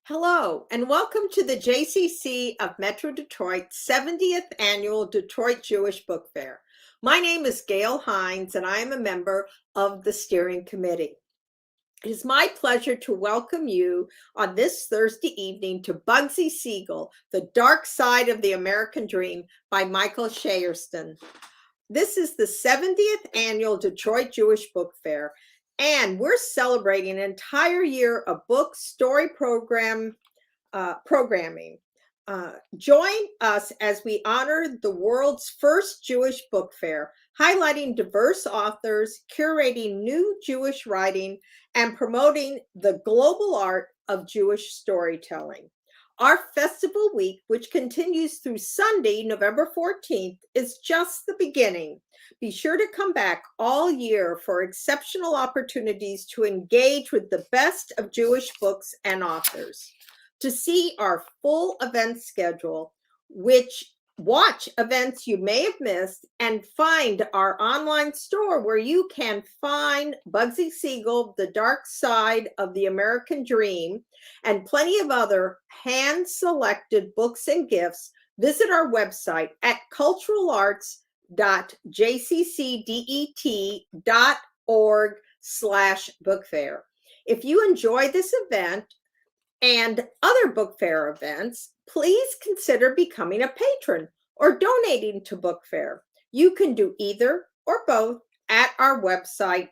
Hello, and welcome to the JCC of Metro Detroit's 70th Annual Detroit Jewish Book Fair. My name is Gail Hines, and I am a member of the steering committee. It is my pleasure to welcome you on this Thursday evening to Bugsy Siegel, The Dark Side of the American Dream by Michael Shnayerson. This is the 70th Annual Detroit Jewish Book Fair, and we're celebrating an entire year of book story programming. Join us as we honor the world's first Jewish book fair, highlighting diverse authors, curating new Jewish writing, and promoting the global art of Jewish storytelling. Our festival week, which continues through Sunday, November 14th, is just the beginning. Be sure to come back all year for exceptional opportunities to engage with the best of Jewish books and authors. To see our full event schedule, watch events you may have missed, and find our online store where you can find Bugsy Siegel, The Dark Side of the American Dream, and plenty of other hand-selected books and gifts, visit our website at culturalarts.jccdet.org/bookfair. If you enjoy this event and other book fair events, please consider becoming a patron or donating to book fair. You can do either or both at our website,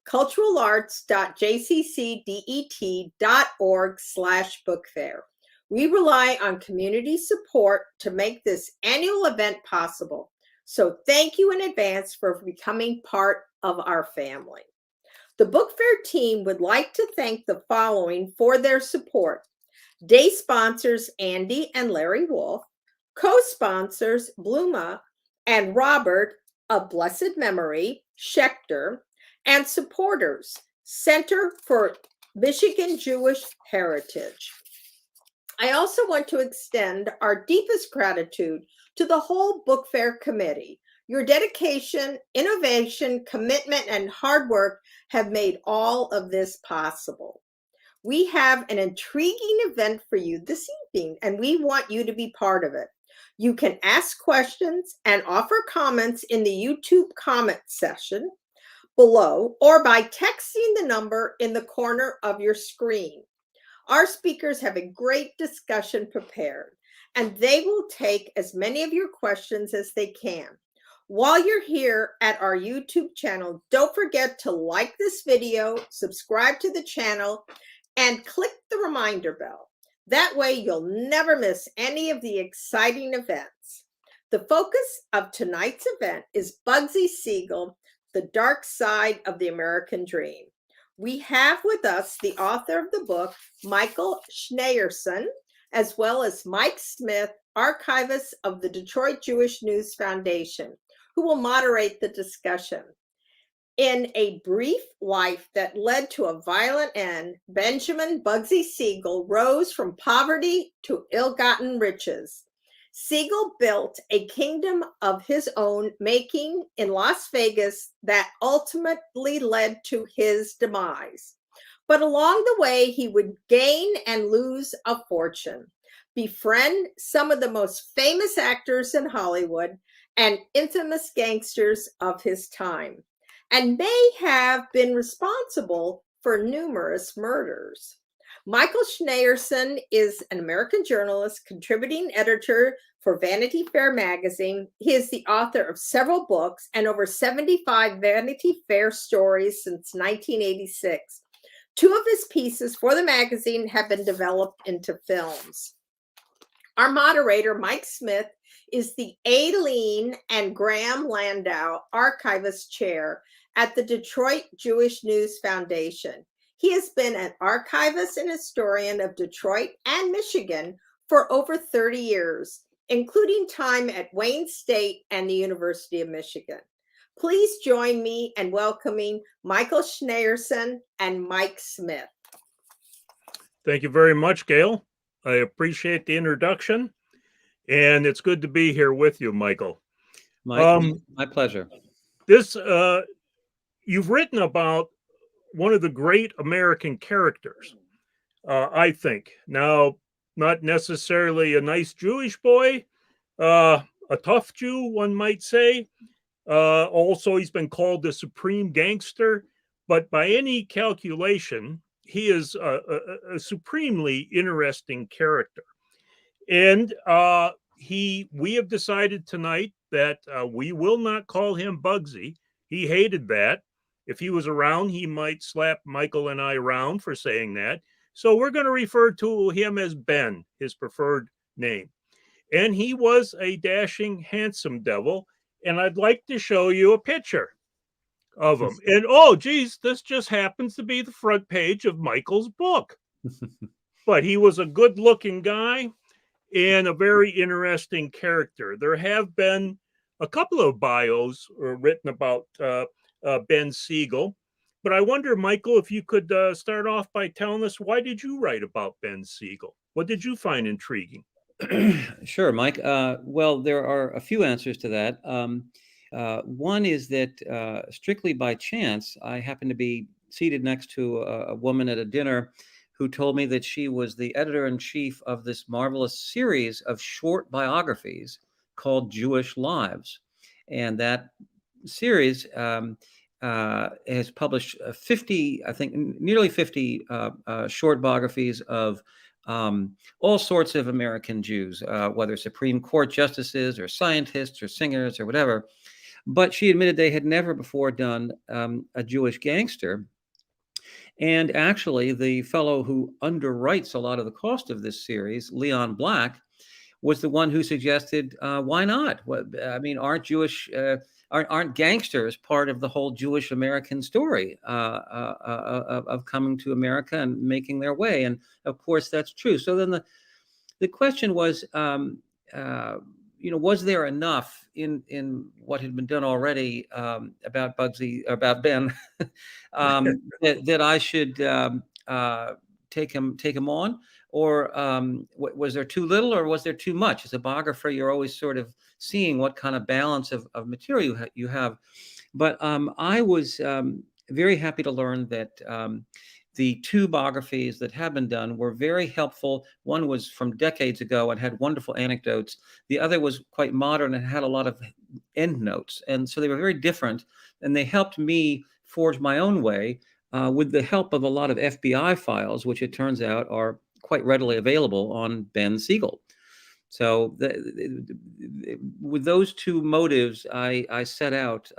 culturalarts.jccdet.org/bookfair. We rely on community support to make this annual event possible. So thank you in advance for becoming part of our family. The book fair team would like to thank the following for their support. Day sponsors Andy and Larry Wolf, co-sponsors Bluma and Robert of Blessed Memory, Schechter, and supporters, Center for Michigan Jewish Heritage. I also want to extend our deepest gratitude to the whole book fair committee. Your dedication, innovation, commitment, and hard work have made all of this possible. We have an intriguing event for you this evening, and we want you to be part of it. You can ask questions and offer comments in the YouTube comment section below or by texting the number in the corner of your screen. Our speakers have a great discussion prepared, and they will take as many of your questions as they can. While you're here at our YouTube channel, don't forget to like this video, subscribe to the channel, and click the reminder bell. That way you'll never miss any of the exciting events. The focus of tonight's event is Bugsy Siegel, The Dark Side of the American Dream. We have with us the author of the book, Michael Shnayerson, as well as Mike Smith, archivist of the Detroit Jewish News Foundation, who will moderate the discussion. In a brief life that led to a violent end, Benjamin Bugsy Siegel rose from poverty to ill-gotten riches. Siegel built a kingdom of his own making in Las Vegas that ultimately led to his demise. But along the way, he would gain and lose a fortune, befriend some of the most famous actors in Hollywood and infamous gangsters of his time, and may have been responsible for numerous murders. Michael Shnayerson is an American journalist, contributing editor for Vanity Fair magazine. He is the author of several books and over 75 Vanity Fair stories since 1986. Two of his pieces for the magazine have been developed into films. Our moderator, Mike Smith, is the Aileen and Graham Landau Archivist Chair at the Detroit Jewish News Foundation. He has been an archivist and historian of Detroit and Michigan for over 30 years, including time at Wayne State and the University of Michigan. Please join me in welcoming Michael Shnayerson and Mike Smith. Thank you very much, Gail. I appreciate the introduction, and it's good to be here with you, Michael. My pleasure. You've written about one of the great American characters, I think. Now, not necessarily a nice Jewish boy, a tough Jew, one might say. Also, he's been called the supreme gangster, but by any calculation, he is a supremely interesting character. And we have decided tonight that we will not call him Bugsy. He hated that. If he was around, he might slap Michael and I around for saying that. So we're going to refer to him as Ben, his preferred name. And he was a dashing, handsome devil. And I'd like to show you a picture of him. And oh, geez, this just happens to be the front page of Michael's book. But he was a good looking guy and a very interesting character. There have been a couple of bios written about Ben Siegel. But I wonder, Michael, if you could start off by telling us, why did you write about Ben Siegel? What did you find intriguing? Sure, Mike. Well, there are a few answers to that. One is that strictly by chance, I happened to be seated next to a woman at a dinner who told me that she was the editor-in-chief of this marvelous series of short biographies called Jewish Lives. And that series has published 50, I think, nearly 50 short biographies of all sorts of American Jews, whether Supreme Court justices or scientists or singers or whatever. But she admitted they had never before done a Jewish gangster. And actually, the fellow who underwrites a lot of the cost of this series, Leon Black, was the one who suggested, why not? I mean, aren't gangsters part of the whole Jewish American story of coming to America and making their way? And of course, that's true. So then the question was, was there enough in what had been done already about Ben, that I should take him on? Or was there too little, or was there too much? As a biographer, you're always sort of seeing what kind of balance of material you have. But I was very happy to learn that the two biographies that have been done were very helpful. One was from decades ago and had wonderful anecdotes. The other was quite modern and had a lot of endnotes. And so they were very different. And they helped me forge my own way with the help of a lot of FBI files, which it turns out are quite readily available on Ben Siegel. So with those two motives, I set out,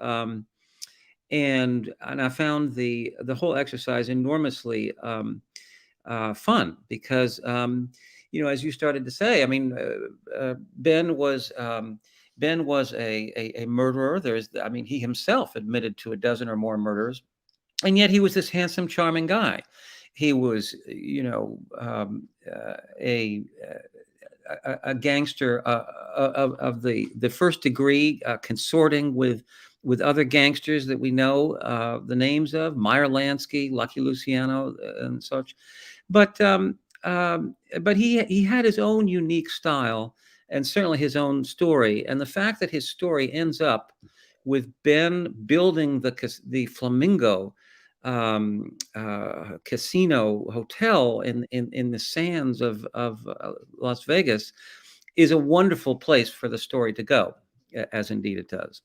and I found the whole exercise enormously fun because, as you started to say, I mean, Ben was a murderer. He himself admitted to a dozen or more murders, and yet he was this handsome, charming guy. He was, a gangster of the first degree, consorting with other gangsters that we know the names of, Meyer Lansky, Lucky Luciano, and such. But he had his own unique style and certainly his own story. And the fact that his story ends up with Ben building the Flamingo casino hotel in the sands of Las Vegas is a wonderful place for the story to go, as indeed it does.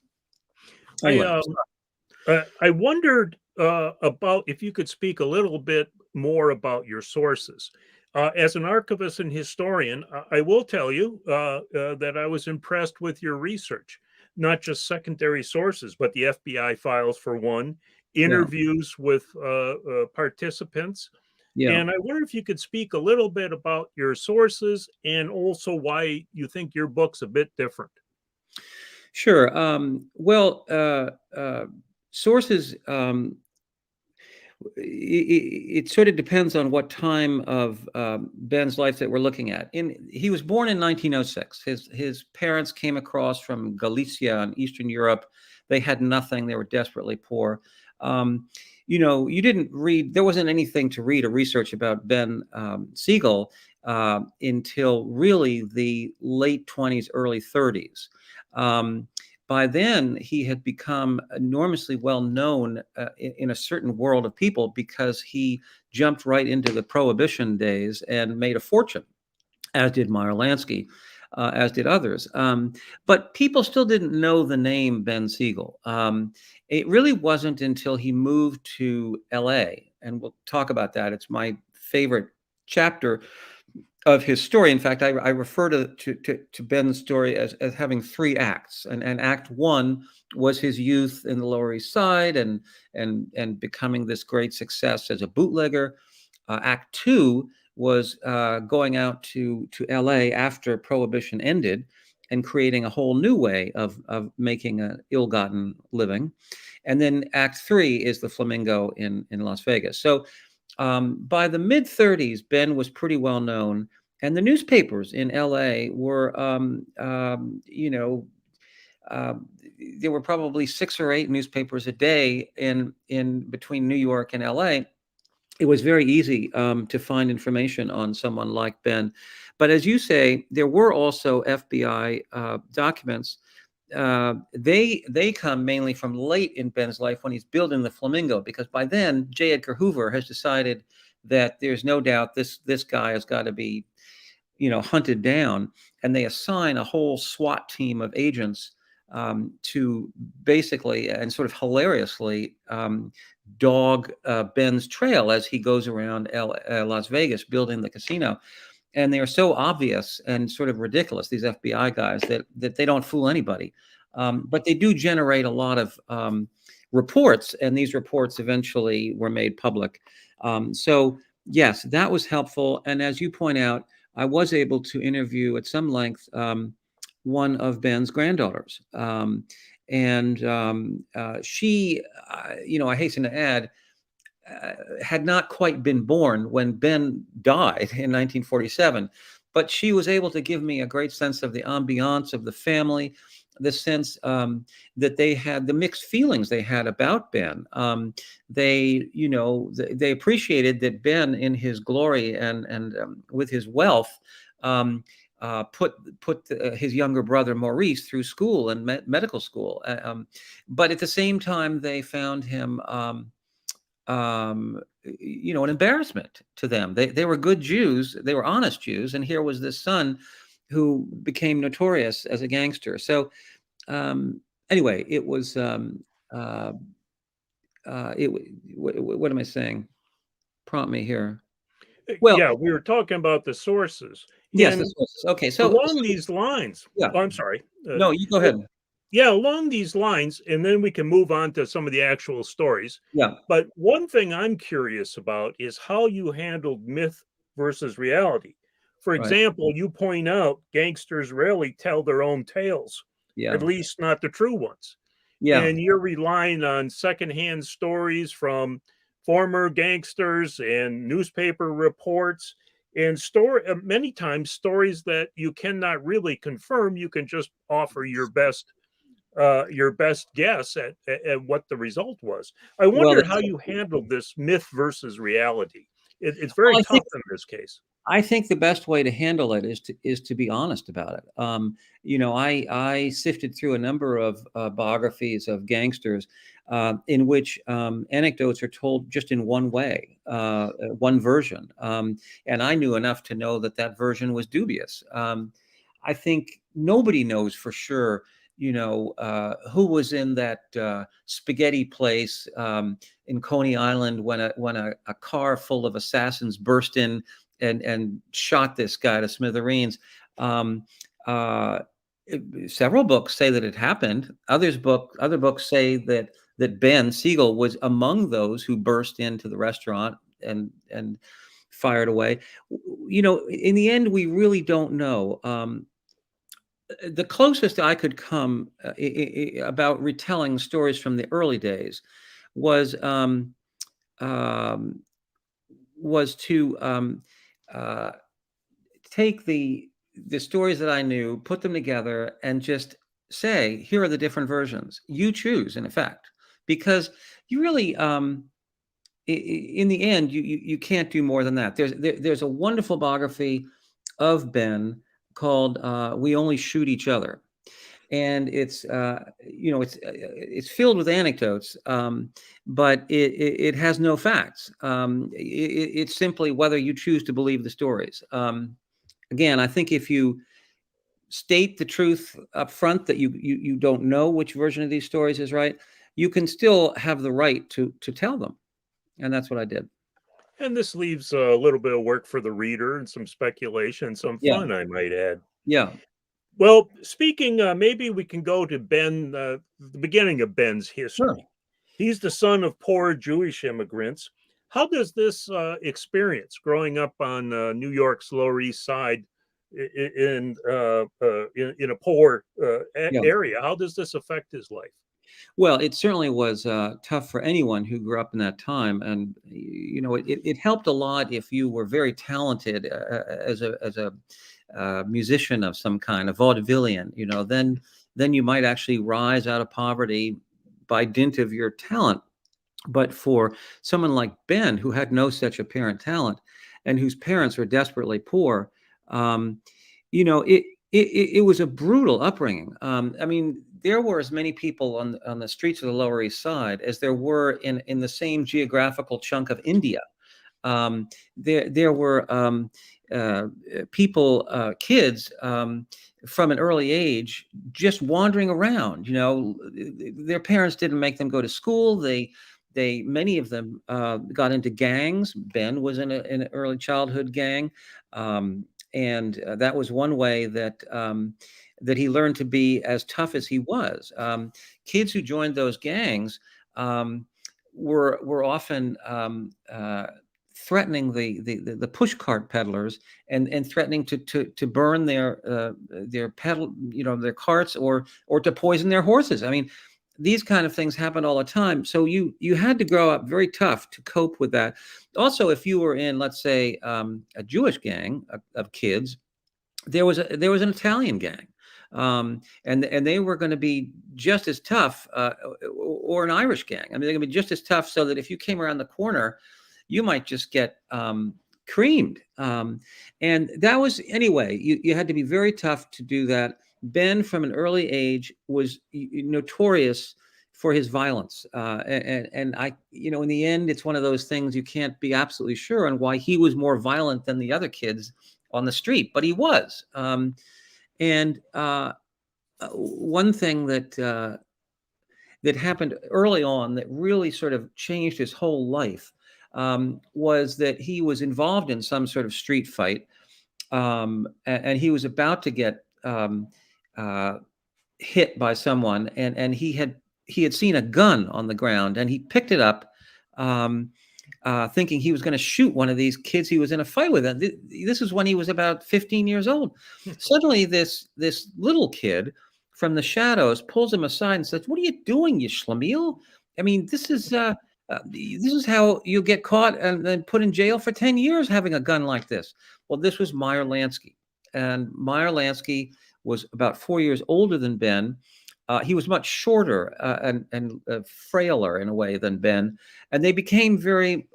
I wondered about if you could speak a little bit more about your sources. As an archivist and historian, I will tell you that I was impressed with your research, not just secondary sources, but the FBI files for one, interviews with participants. Yeah. And I wonder if you could speak a little bit about your sources and also why you think your book's a bit different. Sure. Sources, it sort of depends on what time of Ben's life that we're looking at. He was born in 1906. His parents came across from Galicia in Eastern Europe. They had nothing. They were desperately poor. You didn't read, there wasn't anything to read or research about Ben Siegel until really the late 20s, early 30s. by then he had become enormously well known in a certain world of people because he jumped right into the Prohibition days and made a fortune, as did Meyer Lansky, as did others. But people still didn't know the name Ben Siegel. It really wasn't until he moved to LA, and we'll talk about that. It's my favorite chapter of his story. In fact, I refer to Ben's story as having three acts, and Act One was his youth in the Lower East Side and becoming this great success as a bootlegger. Act Two was going out to LA after Prohibition ended and creating a whole new way of making an ill-gotten living. And then Act Three is the Flamingo in Las Vegas. So by the mid 30s, Ben was pretty well known, and the newspapers in LA were, there were probably 6 or 8 newspapers a day in between New York and LA. It was very easy to find information on someone like Ben. But as you say, there were also FBI documents. They come mainly from late in Ben's life when he's building the Flamingo, because by then J. Edgar Hoover has decided that there's no doubt this guy has got to be, hunted down, and they assign a whole SWAT team of agents to basically and sort of hilariously dog Ben's trail as he goes around Las Vegas building the casino. And they are so obvious and sort of ridiculous, these FBI guys, that they don't fool anybody. But they do generate a lot of reports, and these reports eventually were made public. So yes, that was helpful. And as you point out, I was able to interview at some length one of Ben's granddaughters. She, I hasten to add, had not quite been born when Ben died in 1947, but she was able to give me a great sense of the ambiance of the family, the sense that they had the mixed feelings they had about Ben. They appreciated that Ben, in his glory and with his wealth, put his younger brother Maurice through school and medical school. But at the same time, they found him an embarrassment to them. They were good Jews, they were honest Jews, and here was this son who became notorious as a gangster. So anyway, it was what am I saying? Prompt me here. Well, yeah, we were talking about the sources. Yes, And the sources. Okay, so along these lines, yeah. I'm sorry. No, you go ahead. Yeah, along these lines, and then we can move on to some of the actual stories. Yeah. But one thing I'm curious about is how you handled myth versus reality. For Right. example, you point out gangsters rarely tell their own tales, Yeah. at least not the true ones. Yeah. And you're relying on secondhand stories from former gangsters and newspaper reports and many times stories that you cannot really confirm. You can just offer your best guess at what the result was. I wonder how you handled this myth versus reality. It's very tough in this case. I think the best way to handle it is to be honest about it. I sifted through a number of biographies of gangsters in which anecdotes are told just in one way, one version, and I knew enough to know that version was dubious. I think nobody knows for sure, who was in that spaghetti place in Coney Island when a car full of assassins burst in and shot this guy to smithereens. Several books say that it happened. Other books say that Ben Siegel was among those who burst into the restaurant and fired away. In the end, we really don't know. The closest I could come about retelling stories from the early days was to take the stories that I knew, put them together, and just say, here are the different versions. You choose, in effect, because you really, in the end, you can't do more than that. There's a wonderful biography of Ben called "We Only Shoot Each Other," and it's filled with anecdotes, but it has no facts. It's simply whether you choose to believe the stories. Again, I think if you state the truth up front that you don't know which version of these stories is right, you can still have the right to tell them, and that's what I did. And this leaves a little bit of work for the reader and some speculation, some Yeah, fun, I might add. yeah, Well, speaking, maybe we can go to Ben, the beginning of Ben's sure. history. He's the son of poor Jewish immigrants. How does this experience growing up on New York's Lower East Side in a poor Yeah. area, how does this affect his life? Well, it certainly was tough for anyone who grew up in that time, and it helped a lot if you were very talented as a musician of some kind, a vaudevillian. Then you might actually rise out of poverty by dint of your talent. But for someone like Ben, who had no such apparent talent, and whose parents were desperately poor, um, it was a brutal upbringing. I mean, there were as many people on the streets of the Lower East Side as there were in the same geographical chunk of India. There were people, kids, from an early age, just wandering around. Their parents didn't make them go to school. Many of them got into gangs. Ben was in an early childhood gang. And that was one way that he learned to be as tough as he was. Kids who joined those gangs were often threatening the push cart peddlers and threatening to burn their pedal, their carts, or to poison their horses. I mean, these kind of things happen all the time. So you had to grow up very tough to cope with that. Also, if you were in, let's say, a Jewish gang of kids, there was an Italian gang, and they were going to be just as tough, or an Irish gang. I mean, they're going to be just as tough. So that if you came around the corner, you might just get creamed. And that was, anyway, you had to be very tough to do that. Ben, from an early age, was notorious for his violence. And I, in the end, it's one of those things you can't be absolutely sure on why he was more violent than the other kids on the street, but he was. And one thing that happened early on that really sort of changed his whole life was that he was involved in some sort of street fight, and he was about to get hit by someone, and he had seen a gun on the ground, and he picked it up, thinking he was going to shoot one of these kids he was in a fight with. And this is when he was about 15 years old. Suddenly, this little kid from the shadows pulls him aside and says, "What are you doing, you schlemiel? I mean, this is how you get caught and then put in jail for 10 years having a gun like this." Well, this was Meyer Lansky, and Meyer Lansky was about 4 years older than Ben. He was much shorter and frailer in a way than Ben, and they became very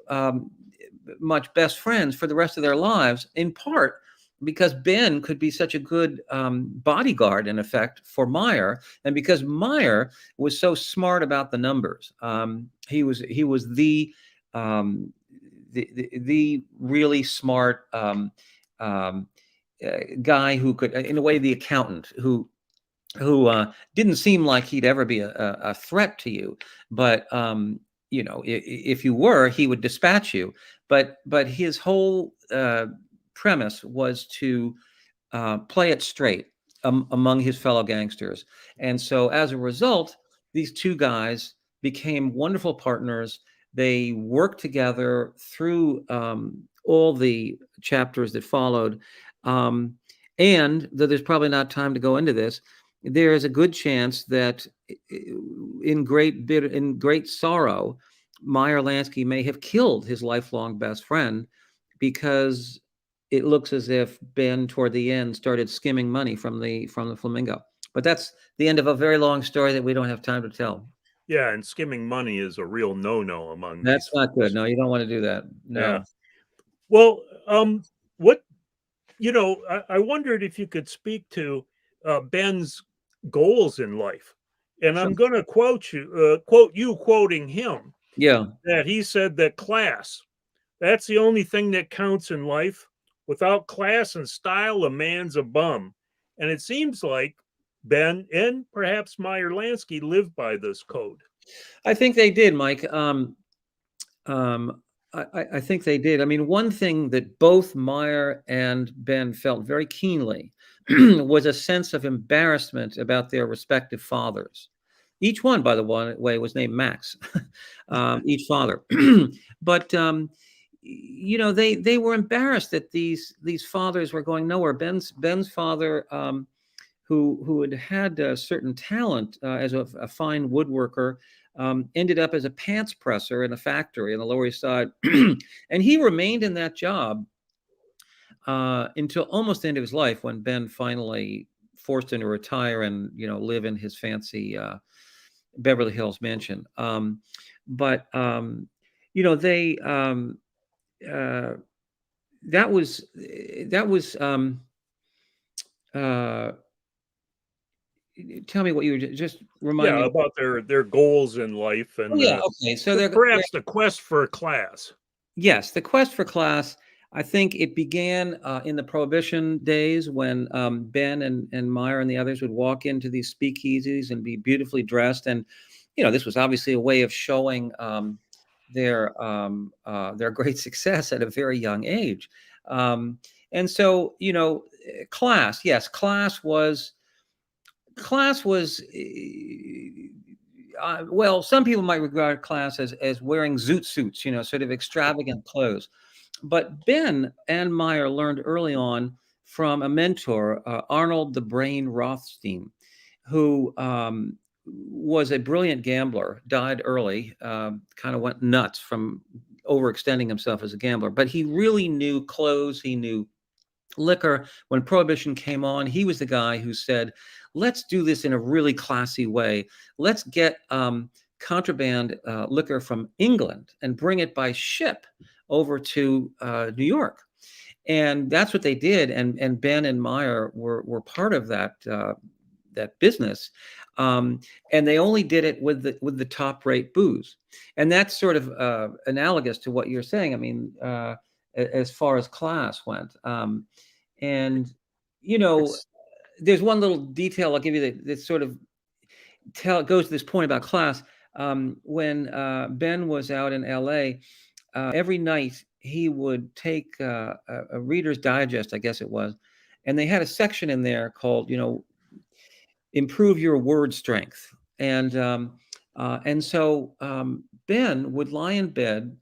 much best friends for the rest of their lives, in part because Ben could be such a good bodyguard, in effect, for Meyer, and because Meyer was so smart about the numbers. He was the really smart guy who could, in a way, the accountant who didn't seem like he'd ever be a threat to you, but if you were, he would dispatch you. But his whole premise was to play it straight among his fellow gangsters, and so as a result, these two guys became wonderful partners. They worked together through all the chapters that followed, and though there's probably not time to go into this, there is a good chance that in great sorrow, Meyer Lansky may have killed his lifelong best friend, because it looks as if Ben, toward the end, started skimming money from the Flamingo. But that's the end of a very long story that we don't have time to tell. Yeah, and skimming money is a real no-no among That's these not folks. good. No, you don't want to do that. No. Yeah. Well, what I wondered if you could speak to Ben's goals in life. And Sure. I'm going to quote you quoting him, Yeah. that he said that class, that's the only thing that counts in life. Without class and style, a man's a bum. And it seems like Ben and perhaps Meyer Lansky lived by this code. I think they did, Mike. I think they did. I mean, one thing that both Meyer and Ben felt very keenly was a sense of embarrassment about their respective fathers. Each one, by the way, was named Max. Each father, but they were embarrassed that these fathers were going nowhere. Ben's father, who had a certain talent as a fine woodworker, ended up as a pants presser in a factory in the Lower East Side. And he remained in that job until almost the end of his life, when Ben finally forced him to retire and, live in his fancy Beverly Hills mansion. But they that was tell me what you were just remind me. About their goals in life, and Okay. So perhaps the quest for class. Yes, the quest for class. I think it began in the Prohibition days, when Ben and Meyer and the others would walk into these speakeasies and be beautifully dressed, and this was obviously a way of showing their great success at a very young age. And so, class. Yes, class was. Well, some people might regard class as wearing zoot suits, sort of extravagant clothes. But Ben and Meyer learned early on from a mentor, Arnold the Brain Rothstein, who was a brilliant gambler, died early, kind of went nuts from overextending himself as a gambler. But he really knew clothes, he knew liquor. When Prohibition came on, he was the guy who said, let's do this in a really classy way. Let's get contraband liquor from England and bring it by ship over to New York. And that's what they did. And Ben and Meyer were part of that business. And they only did it with the top rate booze. And that's sort of analogous to what you're saying. I mean, as far as class went. And, there's one little detail I'll give you that sort of goes to this point about class. When Ben was out in LA, every night he would take a Reader's Digest, I guess it was, and they had a section in there called, improve your word strength. And so Ben would lie in bed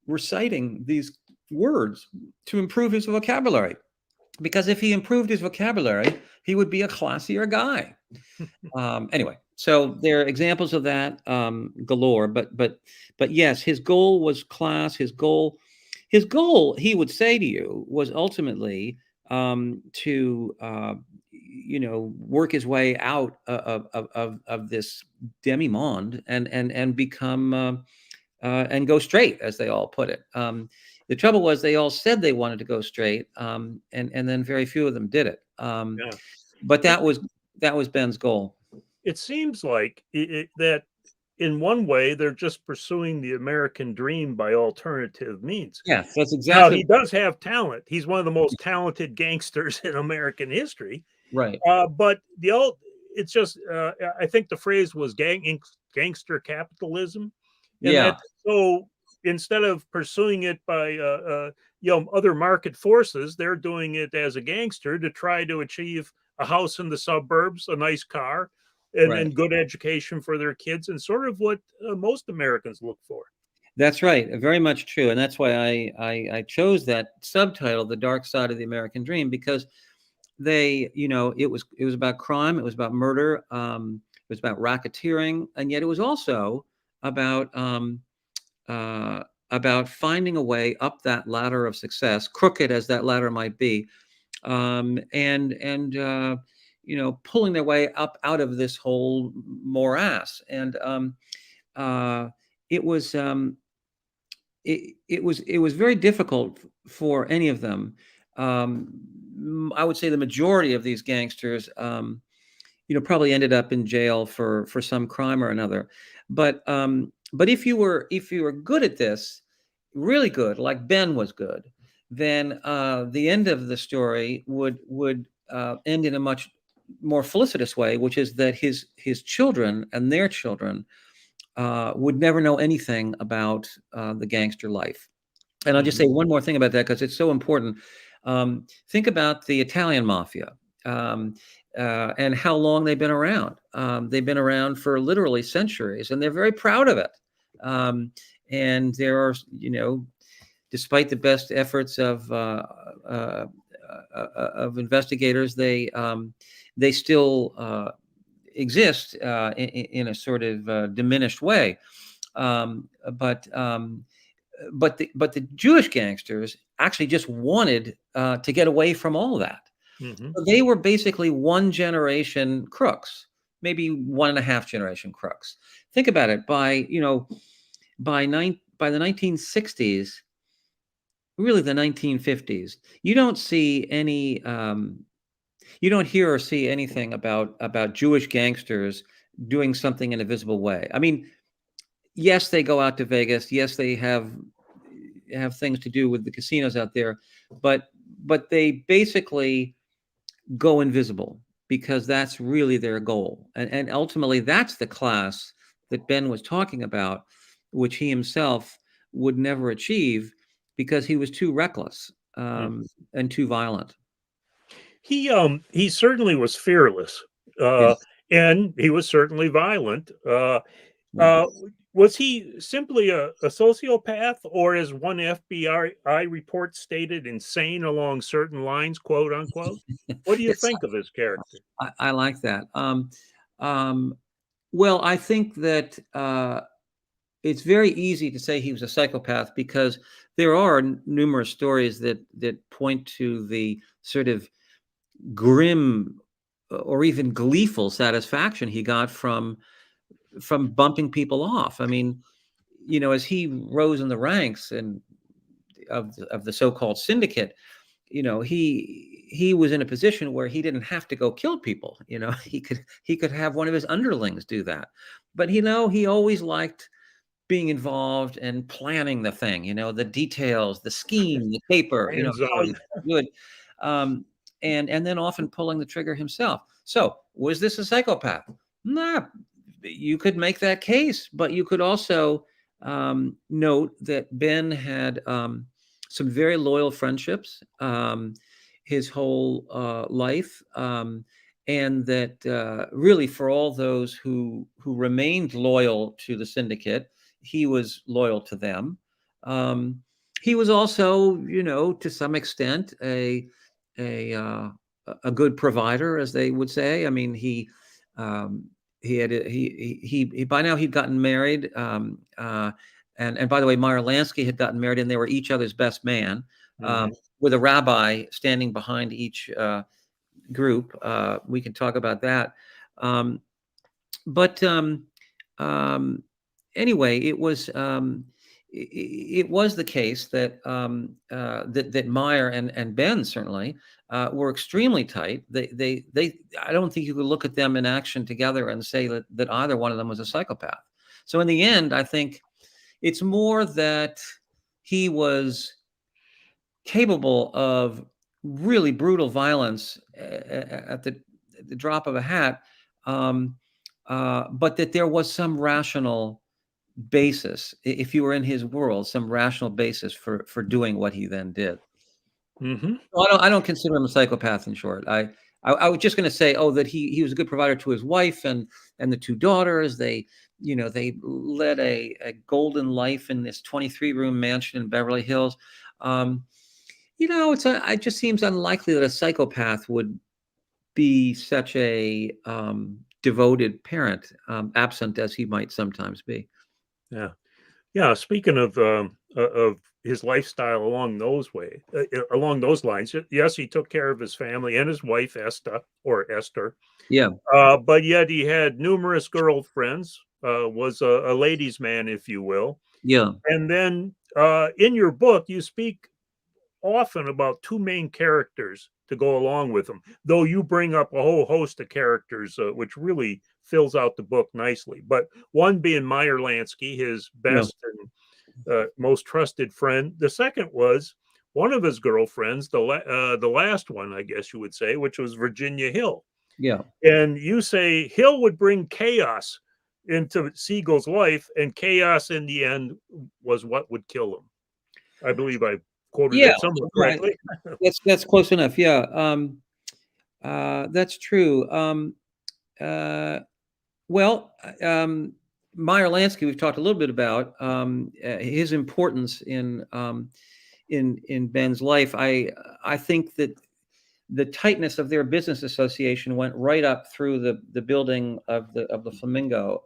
reciting these words to improve his vocabulary. Because if he improved his vocabulary, he would be a classier guy. Anyway, so there are examples of that galore. But yes, his goal was class. His goal, he would say to you, was ultimately to work his way out of this demi-monde and become and go straight, as they all put it. The trouble was, they all said they wanted to go straight, and then very few of them did it. But that was Ben's goal. It seems like that in one way they're just pursuing the American dream by alternative means. Yes, that's exactly. Now, he does have talent. He's one of the most talented gangsters in American history. Right. But it's just I think the phrase was gangster capitalism. And so instead of pursuing it by other market forces, they're doing it as a gangster to try to achieve a house in the suburbs, a nice car, and good education for their kids, and sort of what most Americans look for. That's right. Very much true. And that's why I chose that subtitle, The Dark Side of the American Dream, because it was about crime. It was about murder. It was about racketeering. And yet it was also about finding a way up that ladder of success, crooked as that ladder might be, and pulling their way up out of this whole morass. And it was very difficult for any of them. I would say the majority of these gangsters probably ended up in jail for some crime or another. But if you were good at this, really good, like Ben was good, then the end of the story would end in a much more felicitous way, which is that his children and their children would never know anything about the gangster life. And I'll just say one more thing about that because it's so important. Think about the Italian mafia and how long they've been around. They've been around for literally centuries, and they're very proud of it. And there are, despite the best efforts of investigators, they still exist in a sort of diminished way. But the Jewish gangsters actually just wanted to get away from all that. So they were basically one generation crooks, maybe 1.5 generation crooks. Think about it. By the 1960s, really the 1950s, you don't see any. You don't hear or see anything about Jewish gangsters doing something in a visible way. I mean, yes, they go out to Vegas. Yes, they have things to do with the casinos out there, but they basically go invisible because that's really their goal. And ultimately, that's the class that Ben was talking about, which he himself would never achieve because he was too reckless and too violent. He certainly was fearless, Yes. and he was certainly violent. Was he simply a sociopath, or as one FBI report stated, insane along certain lines, quote unquote? What do you think of his character? I like that. Well, I think that it's very easy to say he was a psychopath because there are numerous stories that point to the sort of grim or even gleeful satisfaction he got from bumping people off. I mean, as he rose in the ranks and of the so-called syndicate, he was in a position where he didn't have to go kill people. He could have one of his underlings do that. But he always liked being involved and planning the thing. The details, the scheme, the paper. Always good. And then often pulling the trigger himself. So was this a psychopath? Nah, you could make that case, but you could also note that Ben had some very loyal friendships his whole life, and that really for all those who remained loyal to the syndicate, he was loyal to them. He was also, to some extent, a good provider, as they would say. I mean, he by now he'd gotten married, and by the way, Meyer Lansky had gotten married, and they were each other's best man, with a rabbi standing behind each group. We can talk about that, but anyway, it was the case that that Meyer and Ben certainly were extremely tight. They I don't think you could look at them in action together and say that either one of them was a psychopath. So in the end, I think it's more that he was capable of really brutal violence at the drop of a hat, but that there was some rational basis, if you were in his world, some rational basis for doing what he then did. I don't consider him a psychopath. In short, I was just going to say, that he was a good provider to his wife and the two daughters. They led a golden life in this 23-room mansion in Beverly Hills. It just seems unlikely that a psychopath would be such a devoted parent, absent as he might sometimes be. Yeah. Speaking of his lifestyle along those lines, yes, he took care of his family and his wife Esther. Yeah. But yet he had numerous girlfriends. Was a ladies' man, if you will. Yeah. And then in your book, you speak often about two main characters to go along with them. Though you bring up a whole host of characters, which really fills out the book nicely. But one being Meyer Lansky, his best and most trusted friend. The second was one of his girlfriends, the last one, I guess you would say, which was Virginia Hill. Yeah. And you say Hill would bring chaos into Siegel's life, and chaos in the end was what would kill him. I believe I quoted it somewhat correctly. That's close enough. Yeah. That's true. Meyer Lansky, we've talked a little bit about his importance in Ben's life. I think that the tightness of their business association went right up through the building of the Flamingo,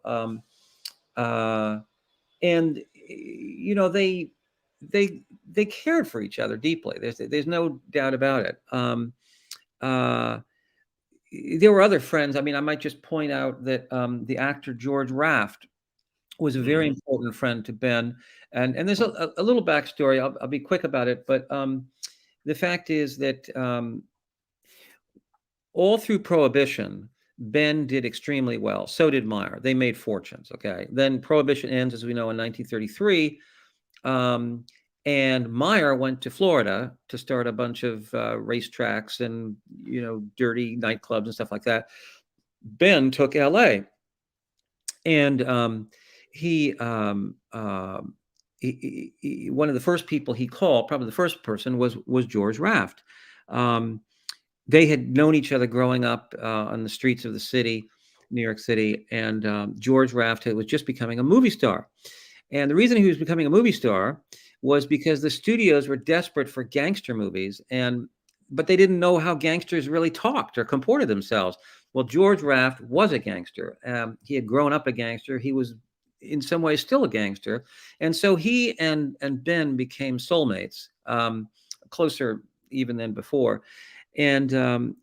and you know they cared for each other deeply. There's no doubt about it. There were other friends. I mean, I might just point out that the actor George Raft was a very important friend to Ben, and there's a little backstory. I'll be quick about it, but the fact is that all through Prohibition, Ben did extremely well. So did Meyer. They made fortunes. Okay, then Prohibition ends, as we know, in 1933. And Meyer went to Florida to start a bunch of racetracks and, you know, dirty nightclubs and stuff like that. Ben took LA, and he one of the first people he called, probably the first person, was George Raft. They had known each other growing up on the streets of the city, New York City, and George Raft was just becoming a movie star. And the reason he was becoming a movie star was because the studios were desperate for gangster movies, but they didn't know how gangsters really talked or comported themselves. Well, George Raft was a gangster. He had grown up a gangster. He was in some ways still a gangster. And so he and Ben became soulmates, closer even than before. And there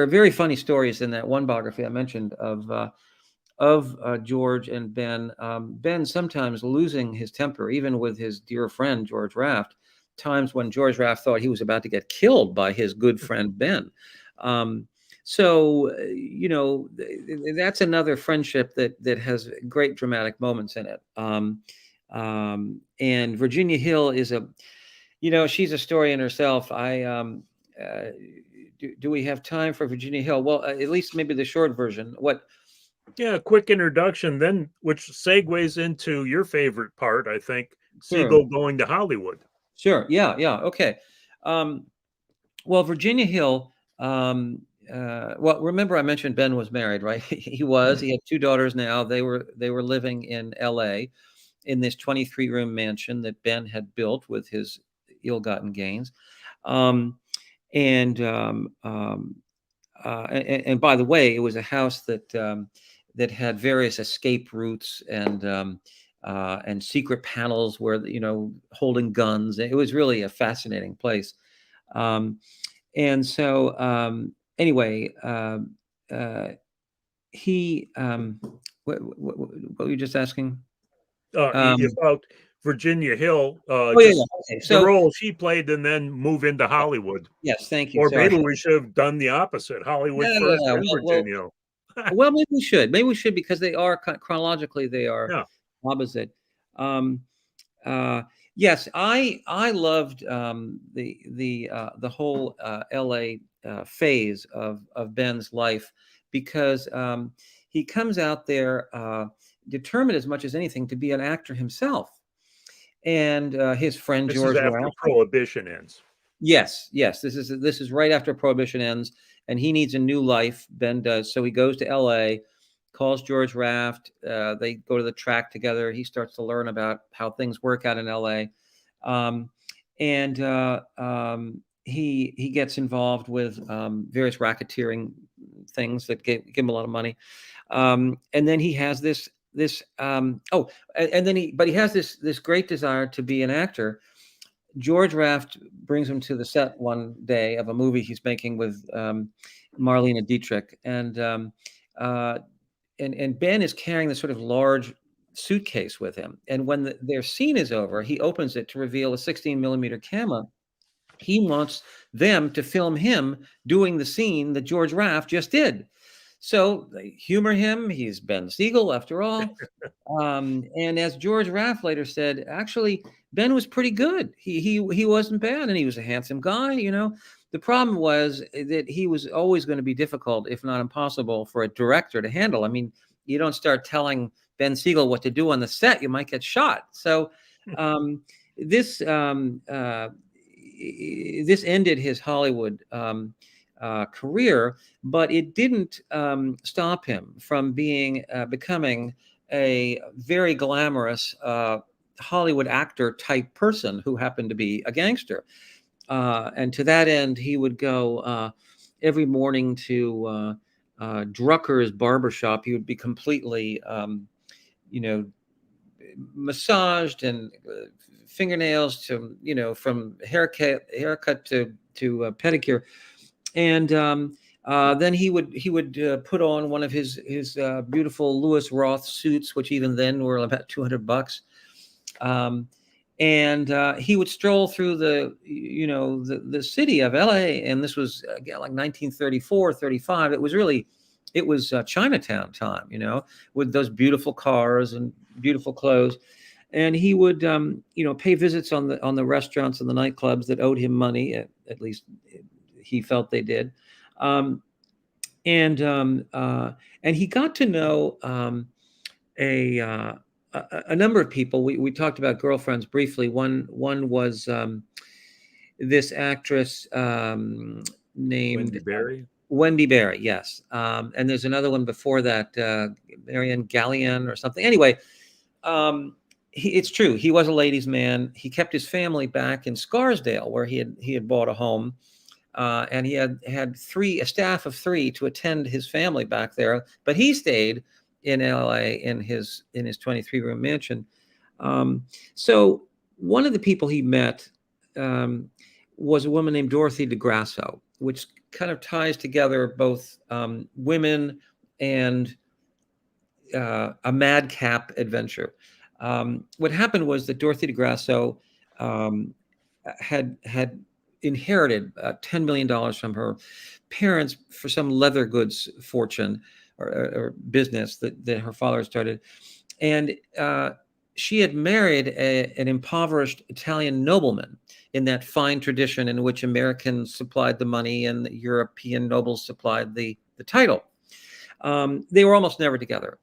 are very funny stories in that one biography I mentioned of George and Ben. Ben sometimes losing his temper, even with his dear friend George Raft. Times when George Raft thought he was about to get killed by his good friend Ben. So you know, that's another friendship that has great dramatic moments in it. And Virginia Hill is she's a story in herself. Do we have time for Virginia Hill? Well, at least maybe the short version. Yeah, a quick introduction, then, which segues into your favorite part, I think, Sure. Siegel going to Hollywood. Sure. Yeah. Okay. Well, Virginia Hill. Well, remember I mentioned Ben was married, right? He had 2 daughters now. They were living in L.A. in this 23-room mansion that Ben had built with his ill-gotten gains. And by the way, it was a house that had various escape routes and secret panels where, holding guns. It was really a fascinating place. And so anyway, he what were you just asking? About Virginia Hill, Okay. So the role she played, and then move into Hollywood. Yes, thank you. Or Sorry. maybe we should have done the opposite: Hollywood first, then Virginia. Well, maybe we should. Because they are chronologically they are opposite. Yes, I loved the whole LA phase of Ben's life, because he comes out there determined as much as anything to be an actor himself, and his friend This George is after Ralph. Prohibition ends. Yes, this is right after Prohibition ends, and he needs a new life. Ben does, so he goes to L.A., calls George Raft. They go to the track together. He starts to learn about how things work out in L.A., and he gets involved with various racketeering things that give him a lot of money, and then he has this he has this great desire to be an actor. George Raft brings him to the set one day of a movie he's making with Marlene Dietrich, and Ben is carrying this sort of large suitcase with him. And when their scene is over, he opens it to reveal a 16 millimeter camera He wants them to film him doing the scene that George Raft just did. So they humor him. He's Ben Siegel, after all. And as George Raft later said, actually, Ben was pretty good. He wasn't bad, and he was a handsome guy. The problem was that he was always going to be difficult, if not impossible, for a director to handle. I mean, you don't start telling Ben Siegel what to do on the set; you might get shot. So this ended his Hollywood career, but it didn't stop him from becoming a very glamorous Hollywood actor type person who happened to be a gangster. And to that end, he would go every morning to Drucker's barbershop. He would be completely, massaged, and fingernails to, from haircut to pedicure. And then he would put on one of his beautiful Louis Roth suits, which even then were about $200. And he would stroll through the city of LA. And this was again like 1934, 35. It was Chinatown time, with those beautiful cars and beautiful clothes. And he would, pay visits on the restaurants and the nightclubs that owed him money. At least he felt they did. And he got to know a number of people. We talked about girlfriends briefly. One was this actress named Wendy Berry. Wendy Berry, yes. And there's another one before that, Marianne Gallion or something. Anyway, it's true. He was a ladies' man. He kept his family back in Scarsdale, where he had bought a home. And he had a staff of 3 to attend his family back there, but he stayed in LA in his 23-room mansion. So one of the people he met was a woman named Dorothy Degrasso, which kind of ties together both women and a madcap adventure. What happened was that Dorothy Degrasso had inherited $10 million from her parents for some leather goods fortune or business that her father started. And she had married an impoverished Italian nobleman in that fine tradition in which Americans supplied the money and the European nobles supplied the title. They were almost never together.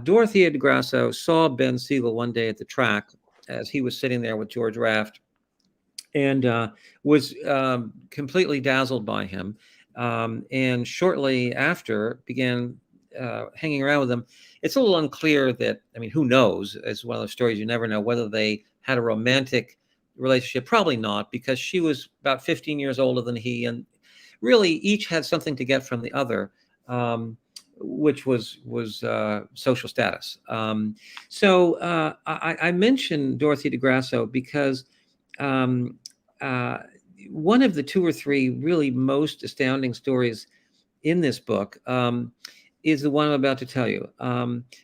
Dorothy Degrasso saw Ben Siegel one day at the track as he was sitting there with George Raft, and was completely dazzled by him. And shortly after began hanging around with him. It's a little unclear who knows? It's one of those stories you never know whether they had a romantic relationship. Probably not, because she was about 15 years older than he, and really each had something to get from the other, which was social status. So I mentioned Dorothy Degrasso because one of the 2 or 3 really most astounding stories in this book is the one I'm about to tell you.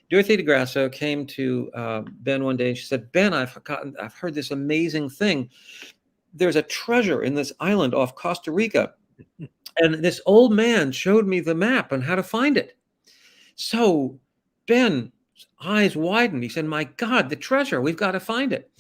Dorothy Degrasso came to Ben one day and she said, "Ben, I've heard this amazing thing. There's a treasure in this island off Costa Rica. And this old man showed me the map and how to find it." So Ben's eyes widened. He said, "My God, the treasure, we've got to find it."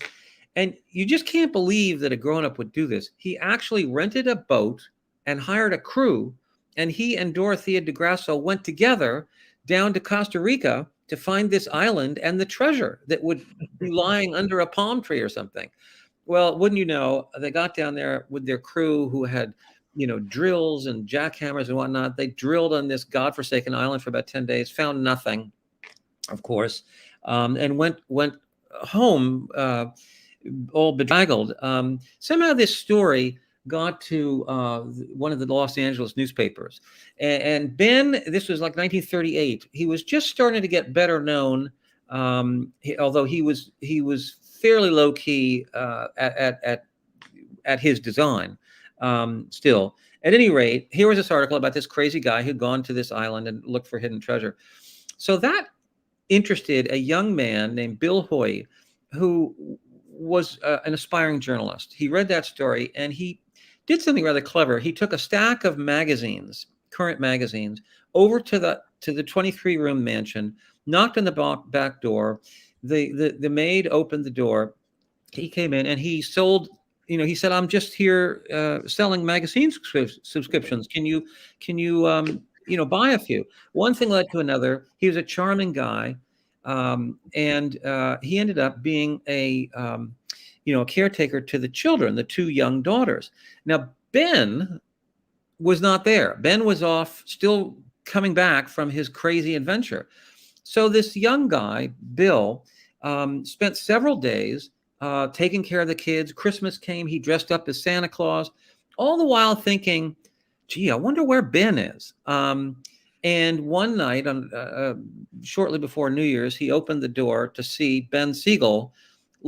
And you just can't believe that a grown-up would do this. He actually rented a boat and hired a crew, and he and Dorothea Degrasso went together down to Costa Rica to find this island and the treasure that would be lying under a palm tree or something. Well, wouldn't you know, they got down there with their crew who had, drills and jackhammers and whatnot. They drilled on this godforsaken island for about 10 days, found nothing, of course, and went home all bedraggled. Somehow this story got to one of the Los Angeles newspapers. And Ben, this was like 1938. He was just starting to get better known, although he was fairly low key at his design. Still, at any rate, here was this article about this crazy guy who'd gone to this island and looked for hidden treasure. So that interested a young man named Bill Hoy, who was an aspiring journalist. He read that story and he did something rather clever. He took a stack of magazines, current magazines, over to the 23-room mansion, knocked on the back door. The maid opened the door. He came in and he sold. He said, "I'm just here selling magazine subscriptions. Can you buy a few?" One thing led to another. He was a charming guy, and he ended up being a caretaker to the children, the two young daughters. Now, Ben was not there. Ben was off, still coming back from his crazy adventure. So this young guy, Bill, spent several days taking care of the kids. Christmas came, he dressed up as Santa Claus, all the while thinking, gee, I wonder where Ben is. And one night, shortly before New Year's, he opened the door to see Ben Siegel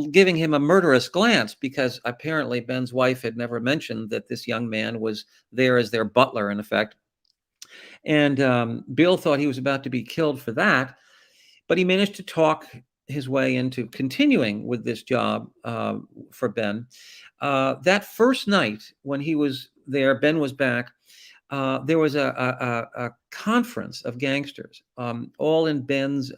giving him a murderous glance, because apparently Ben's wife had never mentioned that this young man was there as their butler, in effect. And Bill thought he was about to be killed for that, but he managed to talk his way into continuing with this job for Ben. That first night when he was there, Ben was back. There was a conference of gangsters, all in Ben's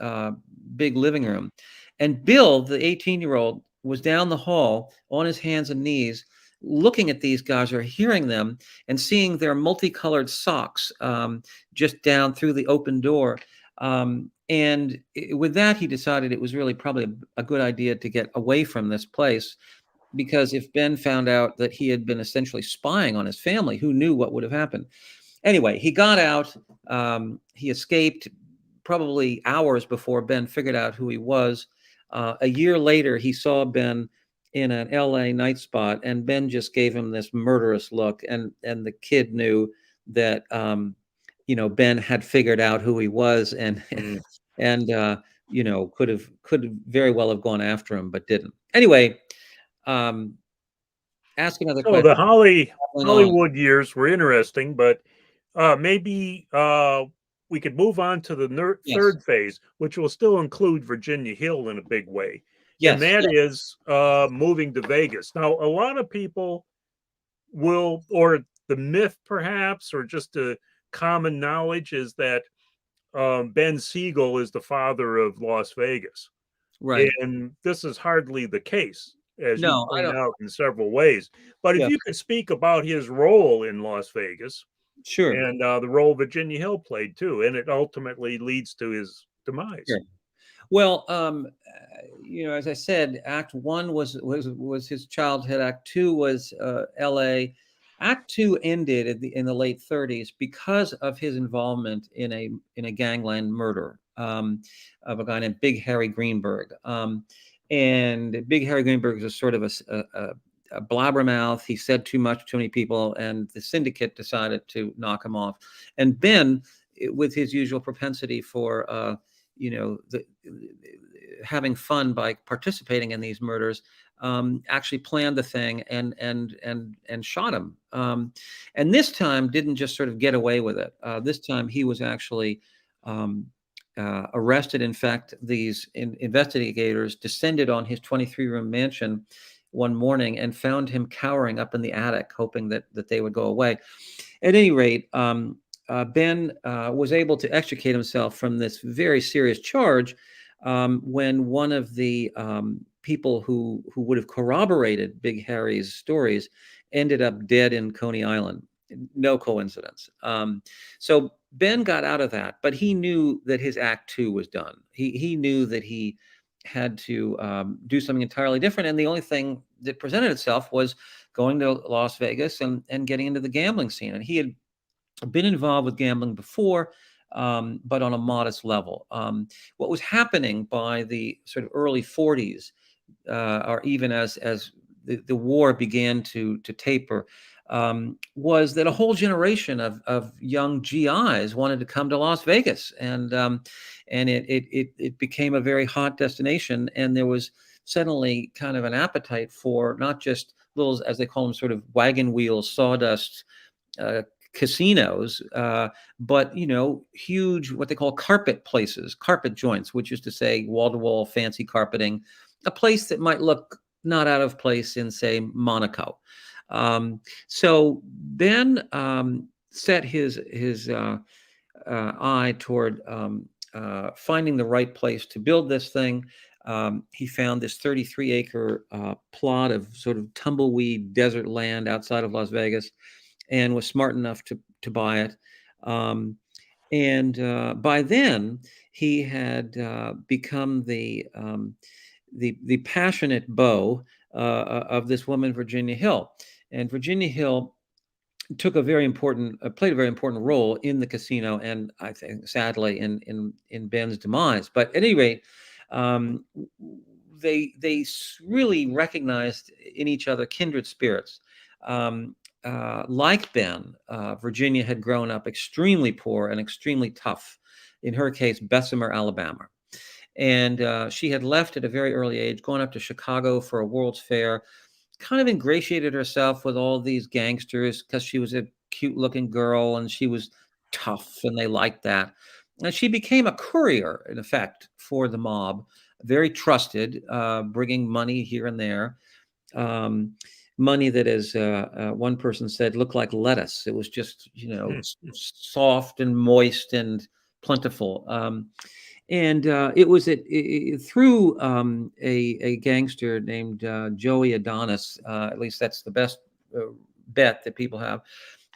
big living room. And Bill, the 18-year-old, was down the hall on his hands and knees, looking at these guys, or hearing them, and seeing their multicolored socks just down through the open door. With that, he decided it was really probably a good idea to get away from this place, because if Ben found out that he had been essentially spying on his family, who knew what would have happened? Anyway, he got out. He escaped probably hours before Ben figured out who he was. A year later, he saw Ben in an LA night spot, and Ben just gave him this murderous look. And the kid knew that, Ben had figured out who he was, and could very well have gone after him, but didn't. Anyway, ask another So question. the Hollywood years were interesting, but maybe we could move on to the third phase, which will still include Virginia Hill in a big way. Yes, and that is moving to Vegas. Now, a lot of people will, or the myth perhaps, or just a common knowledge, is that Ben Siegel is the father of Las Vegas. right. And this is hardly the case, as you No, I point don't. out in several ways. But if Yeah, you could speak about his role in Las Vegas, sure. and the role Virginia Hill played too, and it ultimately leads to his demise. Sure. Well, as I said, Act One was his childhood. Act Two was L.A. Act Two ended in the late 30s because of his involvement in a gangland murder of a guy named Big Harry Greenberg. And Big Harry Greenberg was sort of a blabbermouth. He said too much to too many people, and the syndicate decided to knock him off. And Ben, with his usual propensity for having fun by participating in these murders, actually planned the thing and shot him. And this time didn't just sort of get away with it. This time he was actually arrested. In fact, these investigators descended on his 23-room mansion one morning and found him cowering up in the attic, hoping that they would go away. At any rate, Ben was able to extricate himself from this very serious charge when one of the people who would have corroborated Big Harry's stories ended up dead in Coney Island. No coincidence. So Ben got out of that, but he knew that his Act Two was done. He knew that he had to do something entirely different, and the only thing that presented itself was going to Las Vegas and getting into the gambling scene. And he had been involved with gambling before, but on a modest level. What was happening by the sort of early 40s, or even as the war began to taper, was that a whole generation of young GIs wanted to come to Las Vegas, and it became a very hot destination. And there was suddenly kind of an appetite for not just little, as they call them, sort of wagon wheel sawdust casinos, but huge, what they call carpet places, carpet joints, which is to say wall-to-wall fancy carpeting, a place that might look not out of place in, say, Monaco. So Ben set his eye toward finding the right place to build this thing. He found this 33-acre plot of sort of tumbleweed desert land outside of Las Vegas, and was smart enough to buy it. And by then, he had become the passionate beau of this woman, Virginia Hill. And Virginia Hill played a very important role in the casino, and I think sadly in Ben's demise. But at any rate, they really recognized in each other kindred spirits. Like Ben, Virginia had grown up extremely poor and extremely tough. In her case, Bessemer, Alabama. And she had left at a very early age, gone up to Chicago for a World's Fair, kind of ingratiated herself with all these gangsters because she was a cute looking girl and she was tough and they liked that. And she became a courier, in effect, for the mob, very trusted, bringing money here and there. Money that, as one person said, looked like lettuce. It was just, soft and moist and plentiful. And it was through a gangster named Joey Adonis. At least that's the best bet that people have.